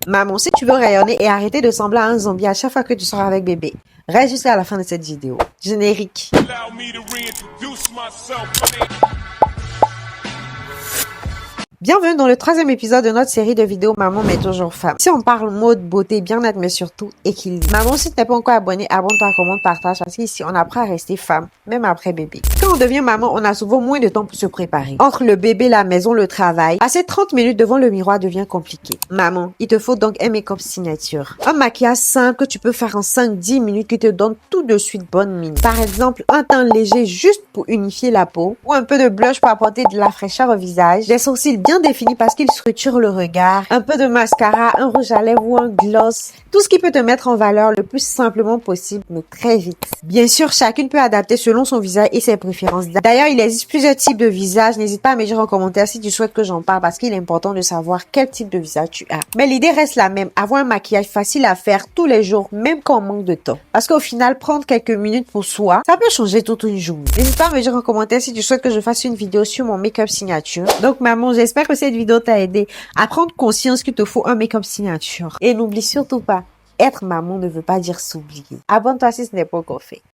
Maman, si tu veux rayonner et arrêter de sembler un zombie à chaque fois que tu sors avec bébé, reste jusqu'à la fin de cette vidéo. Générique. Bienvenue dans le 3e épisode de notre série de vidéos Maman mais toujours femme. Ici on parle mode, beauté, bien-être mais surtout équilibre. Maman, si tu n'es pas encore abonné, abonne-toi, commente, partage parce qu'ici on apprend à rester femme, même après bébé. Quand on devient maman, on a souvent moins de temps pour se préparer. Entre le bébé, la maison, le travail, passer 30 minutes devant le miroir devient compliqué. Maman, il te faut donc un make-up signature. Un maquillage simple que tu peux faire en 5-10 minutes qui te donne tout de suite bonne mine. Par exemple, un teint léger juste pour unifier la peau ou un peu de blush pour apporter de la fraîcheur au visage, des sourcils bien définis parce qu'ils structurent le regard, un peu de mascara, un rouge à lèvres ou un gloss, tout ce qui peut te mettre en valeur le plus simplement possible, mais très vite. Bien sûr, chacune peut adapter selon son visage et ses préférences. D'ailleurs, il existe plusieurs types de visages. N'hésite pas à me dire en commentaire si tu souhaites que j'en parle parce qu'il est important de savoir quel type de visage tu as. Mais l'idée reste la même, avoir un maquillage facile à faire tous les jours, même quand on manque de temps. Parce qu'au final, prendre quelques minutes pour soi, ça peut changer toute une journée. N'hésite pas à me dire en commentaire si tu souhaites que je fasse une vidéo sur mon make-up signature. Donc maman, j'espère que cette vidéo t'a aidé à prendre conscience qu'il te faut un make-up signature. Et n'oublie surtout pas, être maman ne veut pas dire s'oublier. Abonne-toi si ce n'est pas encore fait.